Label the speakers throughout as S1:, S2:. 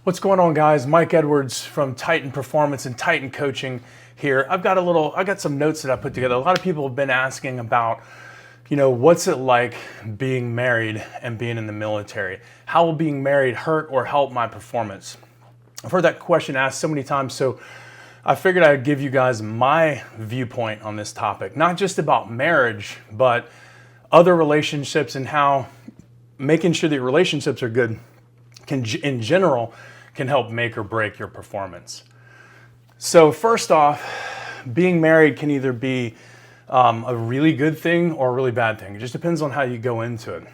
S1: What's going on, guys? Mike Edwards from Titan Performance and Titan Coaching here. I've got some notes that I put together. A lot of people have been asking about, what's it like being married and being in the military? How will being married hurt or help my performance? I've heard that question asked so many times, so I figured I'd give you guys my viewpoint on this topic, not just about marriage, but other relationships and how making sure that your relationships are good in general can help make or break your performance. So first off, being married can either be a really good thing or a really bad thing. It just depends on how you go into it.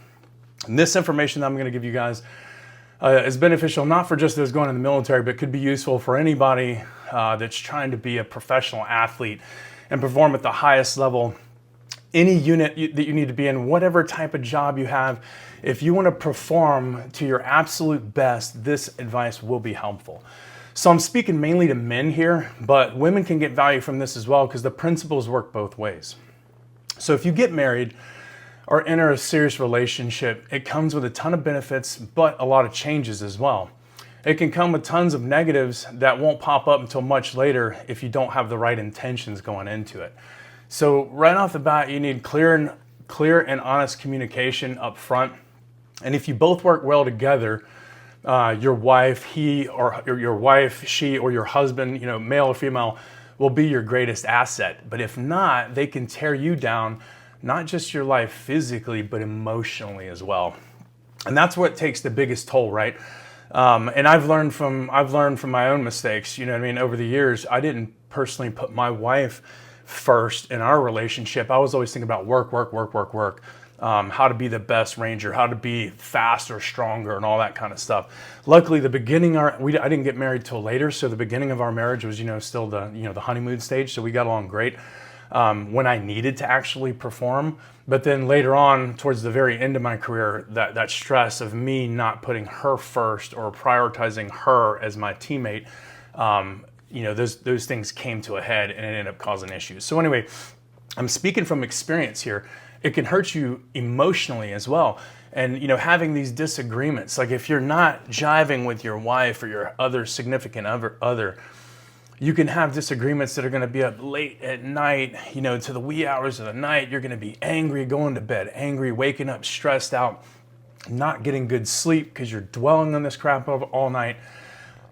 S1: And this information that I'm going to give you guys is beneficial not for just those going in the military, but could be useful for anybody that's trying to be a professional athlete and perform at the highest level. Any unit that you need to be in, whatever type of job you have, if you want to perform to your absolute best, this advice will be helpful. So I'm speaking mainly to men here, but women can get value from this as well because the principles work both ways. So if you get married or enter a serious relationship, it comes with a ton of benefits, but a lot of changes as well. It can come with tons of negatives that won't pop up until much later if you don't have the right intentions going into it. So right off the bat, you need clear and honest communication up front. And if you both work well together, your wife, she, or your husband, male or female, will be your greatest asset. But if not, they can tear you down, not just your life physically, but emotionally as well. And that's what takes the biggest toll, right? And I've learned from my own mistakes. Over the years, I didn't personally put my wife first in our relationship. I was always thinking about work. How to be the best ranger, how to be faster, stronger, and all that kind of stuff. Luckily, the beginning, I didn't get married till later, so the beginning of our marriage was, still the honeymoon stage. So we got along great when I needed to actually perform. But then later on, towards the very end of my career, that stress of me not putting her first or prioritizing her as my teammate, those things came to a head and it ended up causing issues. So anyway, I'm speaking from experience here. It can hurt you emotionally as well. And, having these disagreements, like if you're not jiving with your wife or your other significant other, you can have disagreements that are going to be up late at night, to the wee hours of the night. You're going to be angry going to bed, angry, waking up stressed out, not getting good sleep because you're dwelling on this crap all night.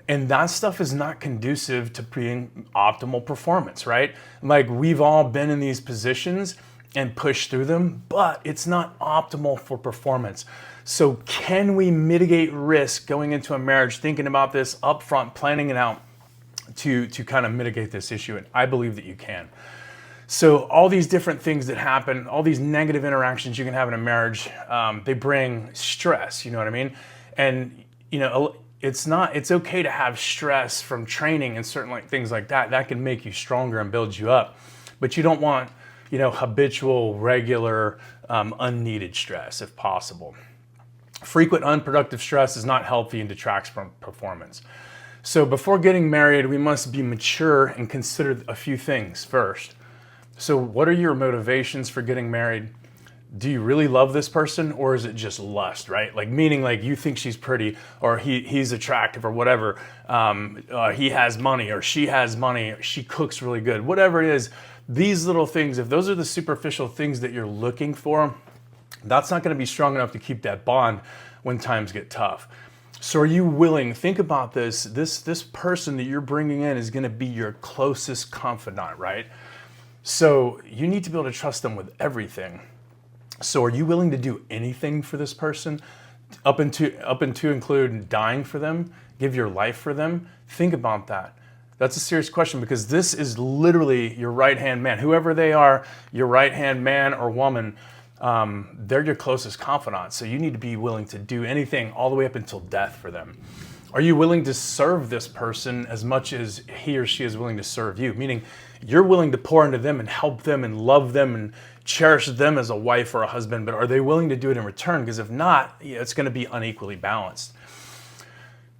S1: And that stuff is not conducive to being optimal performance, right? Like we've all been in these positions and push through them, but it's not optimal for performance. So can we mitigate risk going into a marriage, thinking about this up front, planning it out to kind of mitigate this issue? And I believe that you can. So all these different things that happen, all these negative interactions you can have in a marriage, they bring stress, you know what I mean? And, it's okay to have stress from training and certain things like that. That can make you stronger and build you up. But you don't want habitual, regular, unneeded stress if possible. Frequent unproductive stress is not healthy and detracts from performance. So before getting married, we must be mature and consider a few things first. So what are your motivations for getting married? Do you really love this person, or is it just lust, right? Meaning you think she's pretty or he's attractive or whatever. He has money or she has money, or she cooks really good, whatever it is. These little things, if those are the superficial things that you're looking for, that's not going to be strong enough to keep that bond when times get tough. So are you willing, think about this person that you're bringing in is going to be your closest confidant, right? So you need to be able to trust them with everything. So are you willing to do anything for this person up into include dying for them, give your life for them? Think about that. That's a serious question because this is literally your right-hand man. Whoever they are, your right-hand man or woman, they're your closest confidant. So you need to be willing to do anything all the way up until death for them. Are you willing to serve this person as much as he or she is willing to serve you? Meaning you're willing to pour into them and help them and love them and cherish them as a wife or a husband, but are they willing to do it in return? Because if not, it's going to be unequally balanced.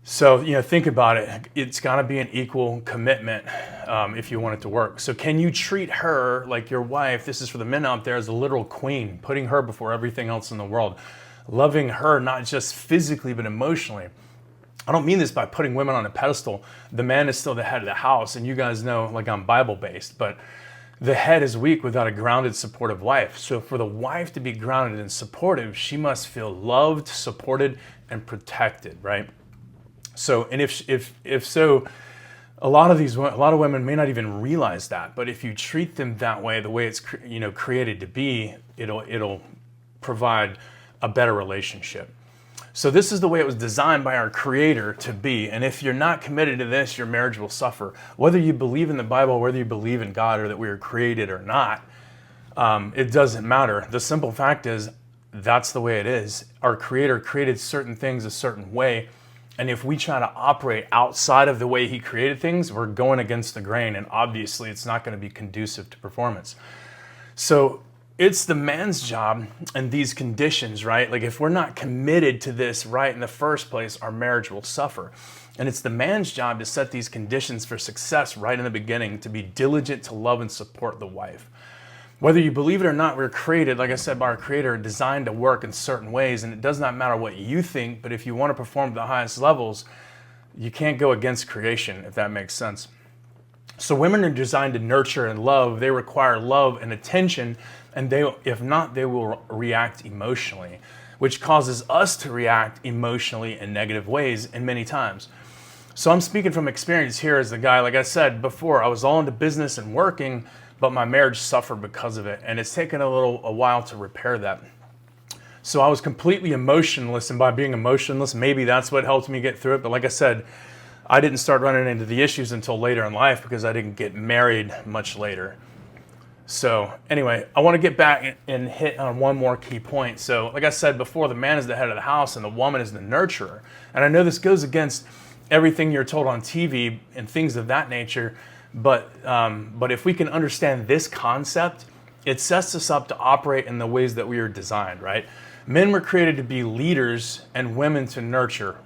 S1: So, think about it. It's got to be an equal commitment if you want it to work. So can you treat her like your wife, this is for the men out there, as a literal queen, putting her before everything else in the world, loving her not just physically but emotionally? I don't mean this by putting women on a pedestal. The man is still the head of the house, and you guys know, like, I'm Bible-based, but the head is weak without a grounded, supportive wife. So for the wife to be grounded and supportive, she must feel loved, supported, and protected, right? So, and if so, a lot of women may not even realize that, but if you treat them that way, the way it's created to be, it'll provide a better relationship. So this is the way it was designed by our Creator to be. And if you're not committed to this, your marriage will suffer. Whether you believe in the Bible, whether you believe in God, or that we were created or not, it doesn't matter. The simple fact is, that's the way it is. Our Creator created certain things a certain way. And if we try to operate outside of the way He created things, we're going against the grain. And obviously, it's not going to be conducive to performance. So it's the man's job in these conditions, right? Like, if we're not committed to this right in the first place, our marriage will suffer. And it's the man's job to set these conditions for success right in the beginning, to be diligent to love and support the wife. Whether you believe it or not, we're created, like I said, by our Creator, designed to work in certain ways. And it does not matter what you think, but if you want to perform at the highest levels, you can't go against creation, if that makes sense. So women are designed to nurture and love. They require love and attention, and if not, they will react emotionally, which causes us to react emotionally in negative ways and many times. So I'm speaking from experience here as the guy. Like I said before, I was all into business and working, but my marriage suffered because of it, and it's taken a while to repair that. So I was completely emotionless, and by being emotionless, maybe that's what helped me get through it. But like I said, I didn't start running into the issues until later in life because I didn't get married much later. So anyway, I want to get back and hit on one more key point. So like I said before, the man is the head of the house and the woman is the nurturer. And I know this goes against everything you're told on TV and things of that nature, but if we can understand this concept, it sets us up to operate in the ways that we are designed, right? Men were created to be leaders and women to nurture.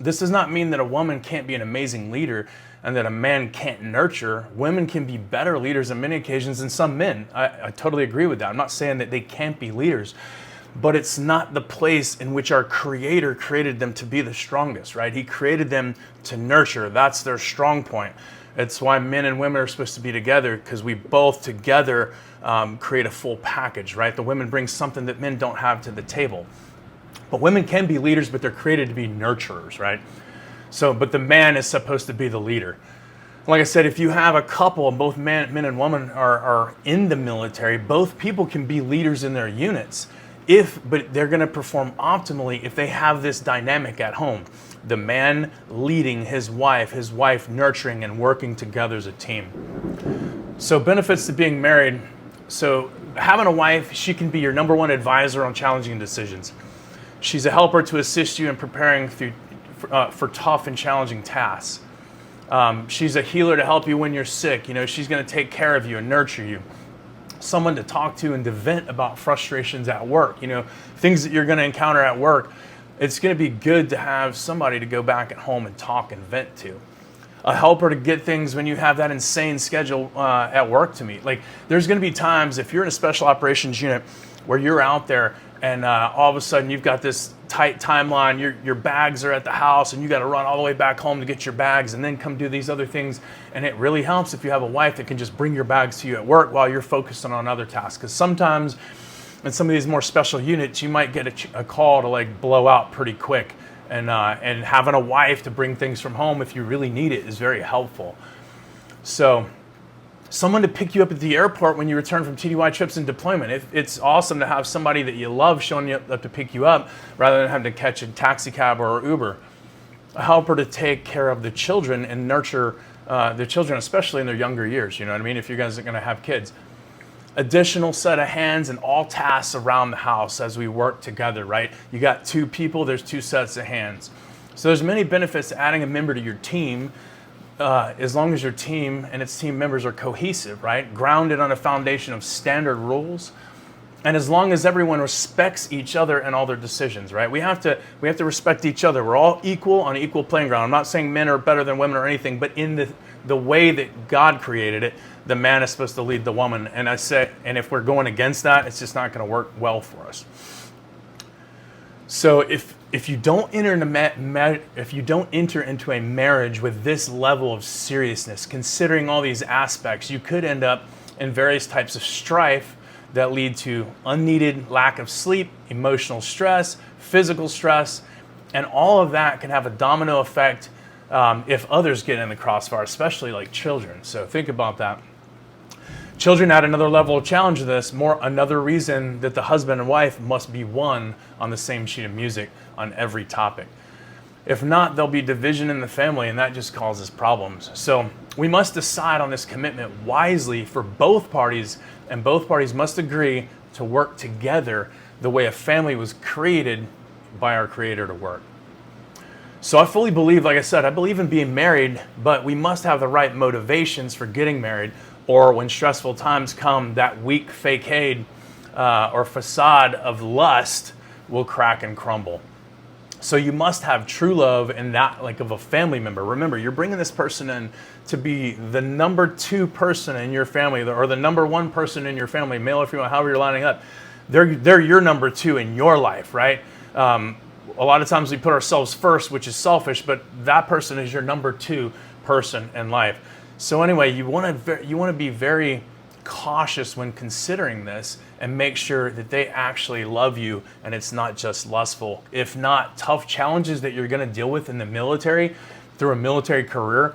S1: This does not mean that a woman can't be an amazing leader and that a man can't nurture. Women can be better leaders on many occasions than some men. I totally agree with that. I'm not saying that they can't be leaders, but it's not the place in which our Creator created them to be the strongest, right? He created them to nurture. That's their strong point. It's why men and women are supposed to be together, because we both together create a full package, right? The women bring something that men don't have to the table. But women can be leaders, but they're created to be nurturers, right? So, but the man is supposed to be the leader. Like I said, if you have a couple, and both men and women are in the military, both people can be leaders in their units, but they're going to perform optimally if they have this dynamic at home. The man leading his wife nurturing and working together as a team. So benefits to being married. So having a wife, she can be your number one advisor on challenging decisions. She's a helper to assist you in preparing for tough and challenging tasks. She's a healer to help you when you're sick. She's going to take care of you and nurture you. Someone to talk to and to vent about frustrations at work. Things that you're going to encounter at work. It's going to be good to have somebody to go back at home and talk and vent to. A helper to get things when you have that insane schedule at work to meet. Like, there's going to be times if you're in a special operations unit where you're out there and all of a sudden you've got this tight timeline, your bags are at the house and you got to run all the way back home to get your bags and then come do these other things. And it really helps if you have a wife that can just bring your bags to you at work while you're focused on other tasks. Because sometimes in some of these more special units, you might get a call to like blow out pretty quick. And having a wife to bring things from home if you really need it is very helpful. So someone to pick you up at the airport when you return from TDY trips and deployment. It's awesome to have somebody that you love showing you up to pick you up rather than having to catch a taxi cab or Uber. A helper to take care of the children and nurture the children, especially in their younger years. You know what I mean? If you guys are going to have kids. Additional set of hands in all tasks around the house as we work together, right? You got two people, there's two sets of hands. So there's many benefits to adding a member to your team as long as your team and its team members are cohesive, right? Grounded on a foundation of standard rules. And as long as everyone respects each other and all their decisions, right? We have to respect each other. We're all equal on an equal playing ground. I'm not saying men are better than women or anything, but in the way that God created it, the man is supposed to lead the woman. And if we're going against that, it's just not going to work well for us. So if you don't enter into a marriage with this level of seriousness, considering all these aspects, you could end up in various types of strife that lead to unneeded lack of sleep, emotional stress, physical stress, and all of that can have a domino effect if others get in the crossfire, especially like children. So think about that. Children add another level of challenge to this, another reason that the husband and wife must be one on the same sheet of music on every topic. If not, there'll be division in the family, and that just causes problems. So we must decide on this commitment wisely for both parties, and both parties must agree to work together the way a family was created by our Creator to work. So I fully believe, like I said, I believe in being married, but we must have the right motivations for getting married, or when stressful times come, that weak facade or facade of lust will crack and crumble. So you must have true love and that like of a family member. Remember, you're bringing this person in to be the number 2 person in your family, or the number 1 person in your family, male or female, however you're lining up. They're your number 2 in your life, right? A lot of times we put ourselves first, which is selfish, but that person is your number 2 person in life. So anyway, you want to be very cautious when considering this and make sure that they actually love you and it's not just lustful. If not, tough challenges that you're going to deal with in the military through a military career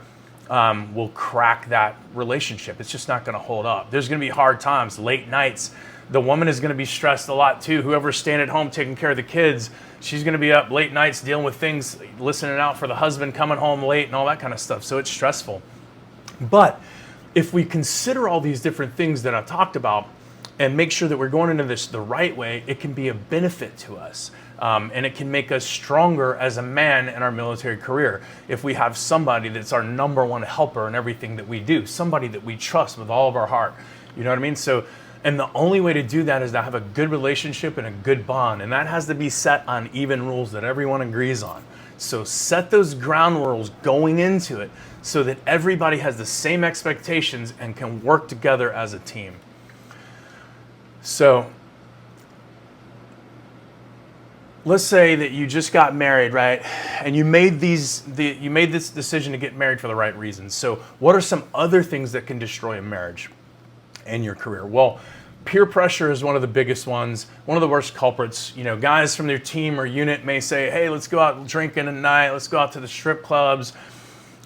S1: will crack that relationship. It's just not going to hold up. There's going to be hard times, late nights. The woman is going to be stressed a lot too. Whoever's staying at home taking care of the kids, she's going to be up late nights dealing with things, listening out for the husband coming home late and all that kind of stuff. So it's stressful. But if we consider all these different things that I've talked about and make sure that we're going into this the right way, it can be a benefit to us. And it can make us stronger as a man in our military career. If we have somebody that's our number 1 helper in everything that we do, somebody that we trust with all of our heart. You know what I mean? So, and the only way to do that is to have a good relationship and a good bond. And that has to be set on even rules that everyone agrees on. So set those ground rules going into it so that everybody has the same expectations and can work together as a team. So let's say that you just got married, right? And you made this decision to get married for the right reasons. So what are some other things that can destroy a marriage and your career? Well, peer pressure is one of the biggest ones, one of the worst culprits. You know, guys from their team or unit may say, hey, let's go out drinking tonight. Let's go out to the strip clubs.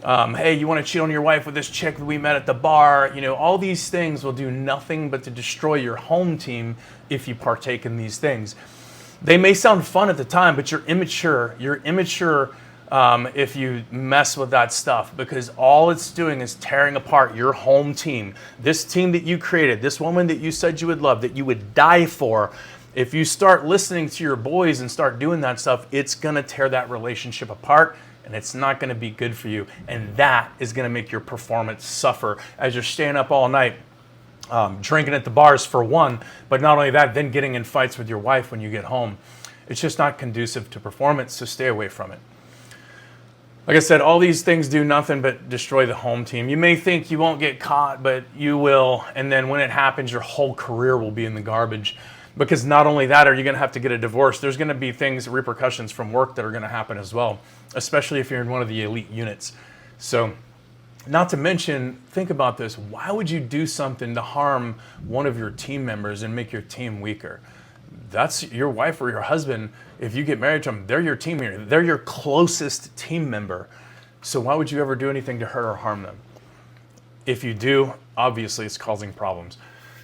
S1: Hey, you want to cheat on your wife with this chick that we met at the bar? You know, all these things will do nothing but to destroy your home team if you partake in these things. They may sound fun at the time, but you're immature. You're immature if you mess with that stuff, because all it's doing is tearing apart your home team. This team that you created, this woman that you said you would love, that you would die for. If you start listening to your boys and start doing that stuff, it's going to tear that relationship apart, and it's not going to be good for you. And that is going to make your performance suffer as you're staying up all night, drinking at the bars for one, but not only that, then getting in fights with your wife when you get home. It's just not conducive to performance, so stay away from it. Like I said, all these things do nothing but destroy the home team. You may think you won't get caught, but you will. And then when it happens, your whole career will be in the garbage. Because not only that, are you going to have to get a divorce, there's going to be repercussions from work that are going to happen as well, especially if you're in one of the elite units. So, not to mention, think about this. Why would you do something to harm one of your team members and make your team weaker? That's your wife or your husband. If you get married to them, they're your team member. They're your closest team member. So why would you ever do anything to hurt or harm them? If you do, obviously it's causing problems.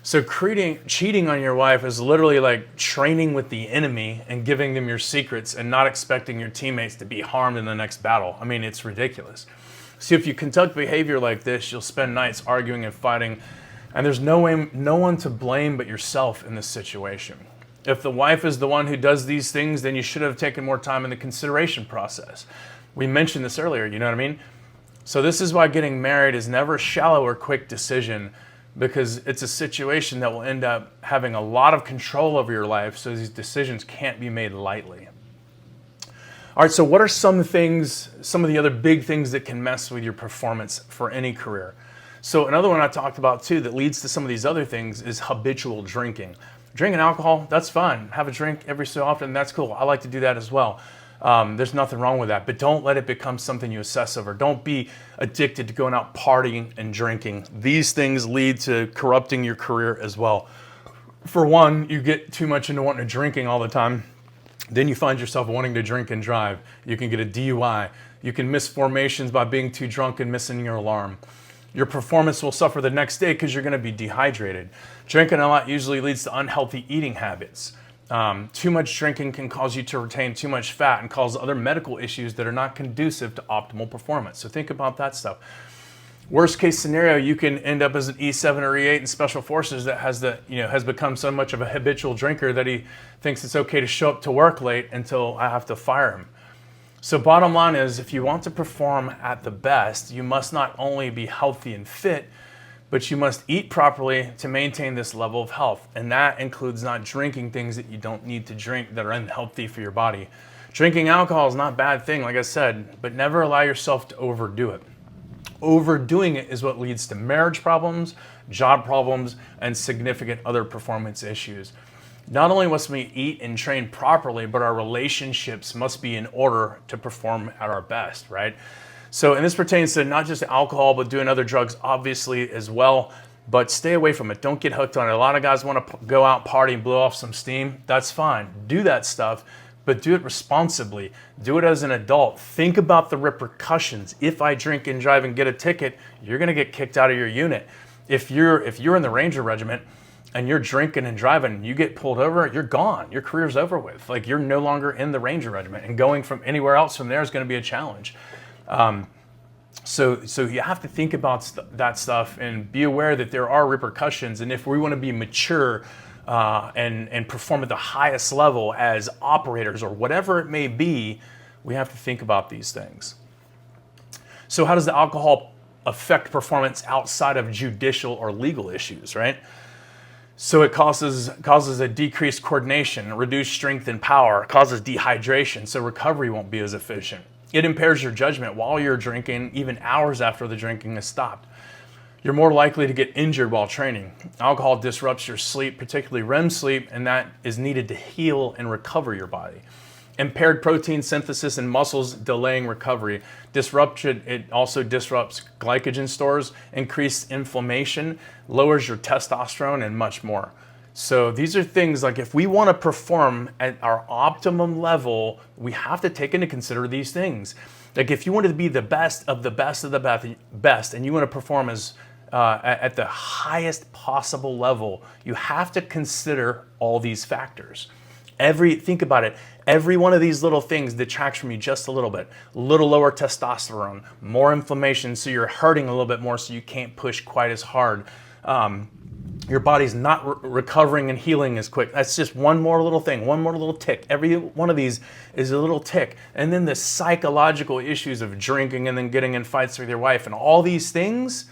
S1: So cheating on your wife is literally like training with the enemy and giving them your secrets and not expecting your teammates to be harmed in the next battle. I mean, it's ridiculous. See, if you conduct behavior like this, you'll spend nights arguing and fighting, and there's no one to blame but yourself in this situation. If the wife is the one who does these things, then you should have taken more time in the consideration process. We mentioned this earlier, you know what I mean? So this is why getting married is never a shallow or quick decision, because it's a situation that will end up having a lot of control over your life, so these decisions can't be made lightly. All right, so what are some of the other big things that can mess with your performance for any career? So another one I talked about too that leads to some of these other things is habitual drinking. Drinking alcohol, that's fun. Have a drink every so often, that's cool. I like to do that as well. There's nothing wrong with that, but don't let it become something you obsess over. Don't be addicted to going out partying and drinking. These things lead to corrupting your career as well. For one, you get too much into wanting to drinking all the time. Then you find yourself wanting to drink and drive. You can get a DUI. You can miss formations by being too drunk and missing your alarm. Your performance will suffer the next day because you're going to be dehydrated. Drinking a lot usually leads to unhealthy eating habits. Too much drinking can cause you to retain too much fat and cause other medical issues that are not conducive to optimal performance. So think about that stuff. Worst case scenario, you can end up as an E7 or E8 in Special Forces that has become so much of a habitual drinker that he thinks it's okay to show up to work late until I have to fire him. So bottom line is, if you want to perform at the best, you must not only be healthy and fit, but you must eat properly to maintain this level of health. And that includes not drinking things that you don't need to drink that are unhealthy for your body. Drinking alcohol is not a bad thing, like I said, but never allow yourself to overdo it. Overdoing it is what leads to marriage problems, job problems, and significant other performance issues. Not only must we eat and train properly, but our relationships must be in order to perform at our best, right? So, and this pertains to not just alcohol, but doing other drugs, obviously, as well. But stay away from it. Don't get hooked on it. A lot of guys want to go out, party, and blow off some steam. That's fine. Do that stuff, but do it responsibly. Do it as an adult. Think about the repercussions. If I drink and drive and get a ticket, you're going to get kicked out of your unit. If you're in the Ranger Regiment and you're drinking and driving, you get pulled over, you're gone. Your career's over with. Like, you're no longer in the Ranger Regiment, and going from anywhere else from there is going to be a challenge. So you have to think about that stuff and be aware that there are repercussions. And if we want to be mature and perform at the highest level as operators or whatever it may be, we have to think about these things. So how does the alcohol affect performance outside of judicial or legal issues, right? So it causes a decreased coordination, reduced strength and power, causes dehydration, so recovery won't be as efficient. It impairs your judgment while you're drinking, even hours after the drinking has stopped. You're more likely to get injured while training. Alcohol disrupts your sleep, particularly REM sleep, and that is needed to heal and recover your body. Impaired protein synthesis in muscles, delaying recovery. It also disrupts glycogen stores, increased inflammation, lowers your testosterone, and much more. So these are things like, if we want to perform at our optimum level, we have to take into consider these things. Like, if you wanted to be the best of the best of the best, and you want to perform as at the highest possible level, you have to consider all these factors. Think about it. Every one of these little things detracts from you just a little bit. A little lower testosterone, more inflammation, so you're hurting a little bit more, so you can't push quite as hard. Your body's not recovering and healing as quick. That's just one more little thing, one more little tick. Every one of these is a little tick. And then the psychological issues of drinking and then getting in fights with your wife and all these things,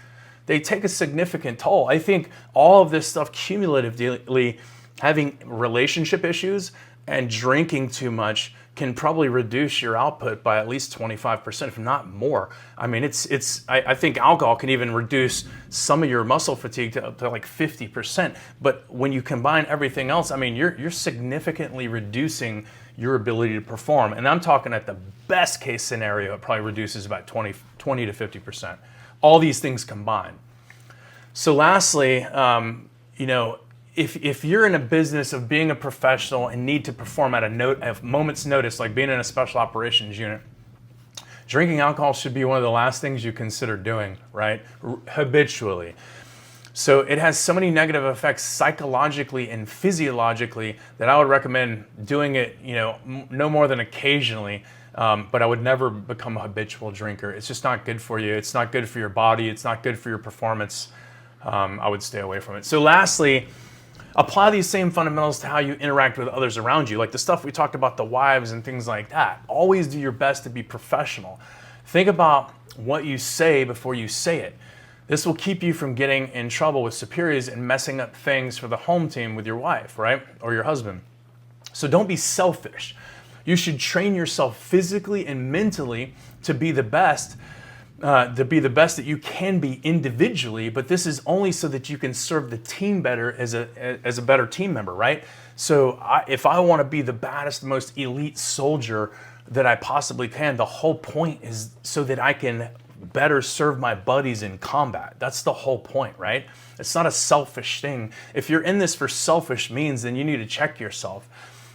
S1: they take a significant toll. I think all of this stuff cumulatively, having relationship issues and drinking too much, can probably reduce your output by at least 25%, if not more. I mean, I think alcohol can even reduce some of your muscle fatigue to like 50%. But when you combine everything else, I mean, you're significantly reducing your ability to perform. And I'm talking at the best case scenario, it probably reduces about 20 to 50%. All these things combined. So lastly, if you're in a business of being a professional and need to perform at a moment's notice, like being in a special operations unit, drinking alcohol should be one of the last things you consider doing, right? Habitually. So it has so many negative effects psychologically and physiologically that I would recommend doing it, no more than occasionally. But I would never become a habitual drinker. It's just not good for you. It's not good for your body. It's not good for your performance. I would stay away from it. So lastly, apply these same fundamentals to how you interact with others around you, like the stuff we talked about, the wives and things like that. Always do your best to be professional. Think about what you say before you say it. This will keep you from getting in trouble with superiors and messing up things for the home team with your wife, right? Or your husband. So don't be selfish. You should train yourself physically and mentally to be the best, to be the best that you can be individually, but this is only so that you can serve the team better as a better team member, right? So if I want to be the baddest, most elite soldier that I possibly can, the whole point is so that I can better serve my buddies in combat. That's the whole point, right? It's not a selfish thing. If you're in this for selfish means, then you need to check yourself.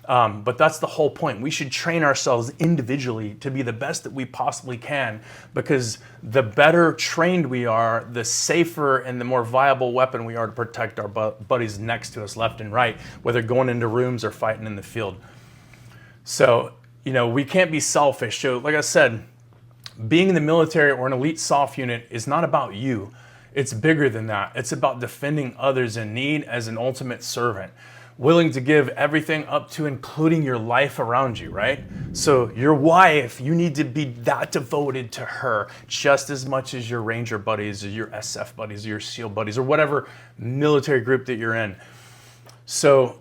S1: But that's the whole point. We should train ourselves individually to be the best that we possibly can, because the better trained we are, the safer and the more viable weapon we are to protect our buddies next to us, left and right, whether going into rooms or fighting in the field. So, we can't be selfish. So, like I said, being in the military or an elite soft unit is not about you. It's bigger than that. It's about defending others in need as an ultimate servant, willing to give everything up to including your life around you, right? So your wife, you need to be that devoted to her just as much as your Ranger buddies or your SF buddies or your SEAL buddies or whatever military group that you're in. So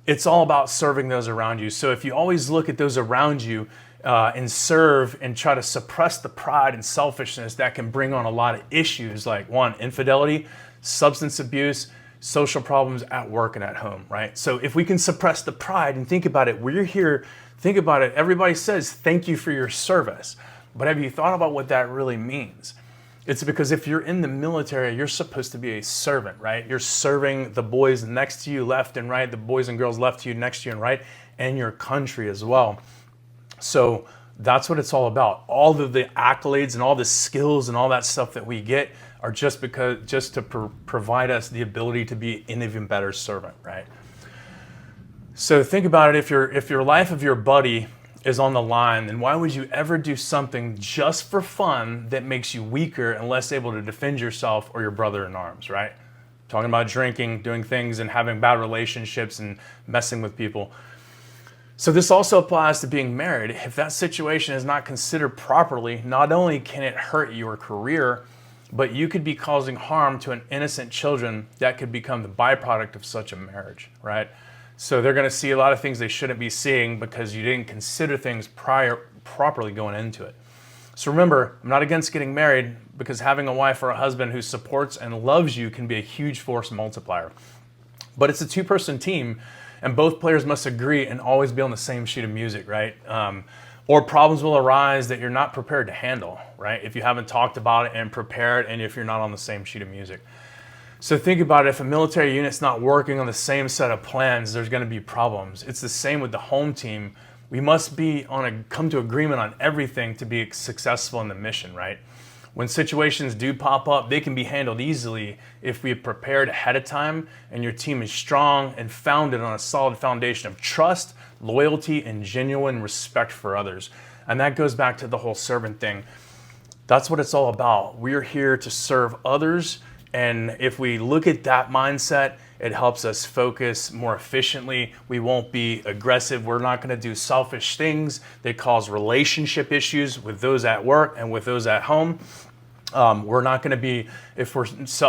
S1: it's all about serving those around you. So if you always look at those around you and serve and try to suppress the pride and selfishness, that can bring on a lot of issues like, one, infidelity, substance abuse, social problems at work and at home, right? So if we can suppress the pride and think about it, we're here, think about it. Everybody says, thank you for your service. But have you thought about what that really means? It's because if you're in the military, you're supposed to be a servant, right? You're serving the boys next to you, left and right, the boys and girls left to you, next to you and right, and your country as well. So that's what it's all about. All of the accolades and all the skills and all that stuff that we get are just to provide us the ability to be an even better servant, right? So think about it. If your life of your buddy is on the line, then why would you ever do something just for fun that makes you weaker and less able to defend yourself or your brother in arms, right? Talking about drinking, doing things, and having bad relationships and messing with people. So this also applies to being married. If that situation is not considered properly, not only can it hurt your career, but you could be causing harm to an innocent children that could become the byproduct of such a marriage, right? So they're going to see a lot of things they shouldn't be seeing because you didn't consider things properly going into it. So remember, I'm not against getting married, because having a wife or a husband who supports and loves you can be a huge force multiplier. But it's a two-person team, and both players must agree and always be on the same sheet of music, right? Or problems will arise that you're not prepared to handle, right? If you haven't talked about it and prepared, and if you're not on the same sheet of music. So think about it. If a military unit's not working on the same set of plans, there's going to be problems. It's the same with the home team. We must come to agreement on everything to be successful in the mission, right? When situations do pop up, they can be handled easily if we have prepared ahead of time and your team is strong and founded on a solid foundation of trust, loyalty, and genuine respect for others. And that goes back to the whole servant thing. That's what it's all about. We're here to serve others. And if we look at that mindset, it helps us focus more efficiently. We won't be aggressive. We're not going to do selfish things that cause relationship issues with those at work and with those at home. We're not going to be, if we're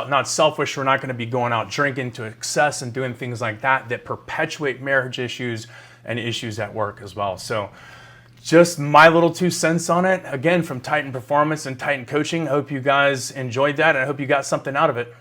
S1: not selfish, we're not going to be going out drinking to excess and doing things like that perpetuate marriage issues and issues at work as well. So just my little 2 cents on it. Again, from Titan Performance and Titan Coaching. I hope you guys enjoyed that, and I hope you got something out of it.